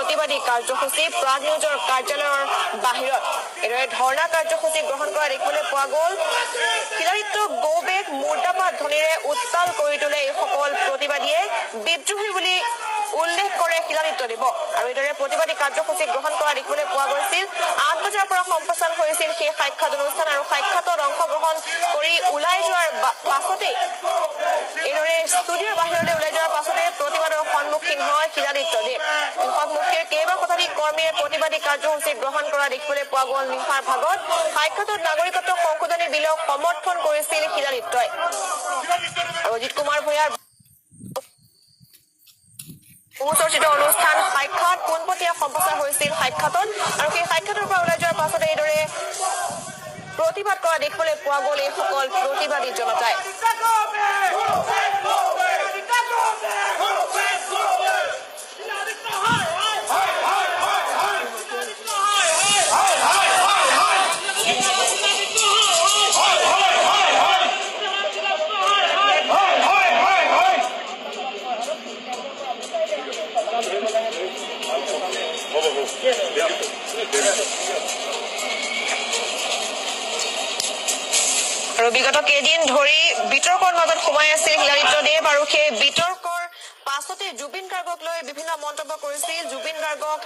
প্ৰতিবাদী কাৰ্যসূচী প্ৰাগ নিউজৰ কাৰ্যালয়ৰ বাহিৰত এদৰে ধৰ্ণা কাৰ্যসূচী গ্ৰহণ কৰা দেখিবলৈ পোৱা গ'ল। শিলাদিত্য গো বেক মুৰ্দাবাদ ধ্বনিৰে উত্তাল কৰি তোলে এইসকল প্ৰতিবাদীয়ে বিদ্ৰোহী বুলি উল্লেখ কৰে শিলাদিত্যদেৱ আৰু এইদৰে প্ৰতিবাদী কাৰ্যসূচী গ্ৰহণ কৰা দেখিবলৈ পোৱা গৈছিল। 8 বজাৰ পৰা সম্প্ৰচাৰ হৈছিল সেই সাক্ষাৎ অনুষ্ঠান আৰু সাক্ষাৎত অংশগ্ৰহণ কৰি ওলাই যোৱাৰ পাছতে এইদৰে ষ্টুডিঅ'ৰ বাহিৰলৈ ওলাই যোৱাৰ পাছতে প্ৰতিবাদৰ সন্মুখীন হয় শিলাদিত্যদেৱ। সন্মুখীন কেইবা শতাধিক কৰ্মীয়ে প্ৰতিবাদী কাৰ্যসূচী গ্ৰহণ কৰা দেখিবলৈ পোৱা গ'ল। নিশাৰ ভাগত সাক্ষাৎত নাগৰিকত্ব সংশোধনী বিলক সমৰ্থন কৰিছিল শিলাদিত্যই আৰু অজিত কুমাৰ ভূঞাৰ বহুচৰ্চিত অনুষ্ঠান সাক্ষাৎ পোনপটীয়া সম্প্ৰচাৰ হৈছিল সাক্ষাতত আৰু সেই সাক্ষাতৰ পৰা ওলাই যোৱাৰ পাছতে এইদৰে প্ৰতিবাদ কৰা দেখিবলৈ পোৱা গ'ল এইসকল প্ৰতিবাদী জনতাই। আৰু বিগত কেইদিন ধৰি বিতৰ্কৰ মাজত সোমাই আছিল শিলাদিত্যদেৱ আৰু সেই বিতৰ্কৰ পাছতে জুবিন গাৰ্গক লৈ বিভিন্ন মন্তব্য কৰিছিল। জুবিন গাৰ্গক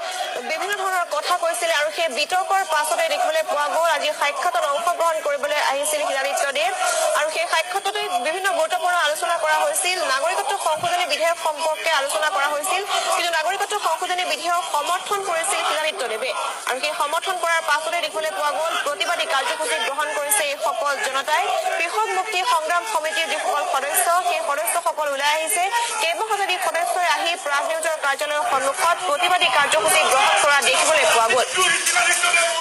বিভিন্ন ধৰণৰ কথা কৈছিল আৰু সেই বিতৰ্কৰ পাছতে দেখিবলৈ পোৱা গ'ল আজি সাক্ষাতত অংশগ্ৰহণ কৰিবলৈ আহিছিল শিলাদিত্যদেৱ আৰু সেই সাক্ষাততে বিভিন্ন গুৰুত্বপূৰ্ণ আলোচনা কৰা হৈছিল। নাগৰিকত্ব সংশোধনী বিধেয়ক সম্পৰ্কে আলোচনা কৰা হৈছিল, কিন্তু নাগৰিকত্ব সংশোধনী বিধেয়ক সমৰ্থন কৰিছিল শিলাদিত্যদেৱে আৰু সেই সমৰ্থন কৰাৰ পাছতে দেখিবলৈ পোৱা গ'ল প্ৰতিবাদী কাৰ্যসূচী গ্ৰহণ কৰিছে এইসকল জনতাই। কৃষক মুক্তি সংগ্ৰাম সমিতিৰ যিসকল সদস্য সেই সদস্যসকল ওলাই আহিছে। কেইবা শতাধিক সদস্যই আহি প্ৰাগ নিউজৰ কাৰ্যালয়ৰ সন্মুখত প্ৰতিবাদী কাৰ্যসূচী গ্ৰহণ কৰা দেখিবলৈ পোৱা গ'ল। শিলাদিত্যদেৱৰ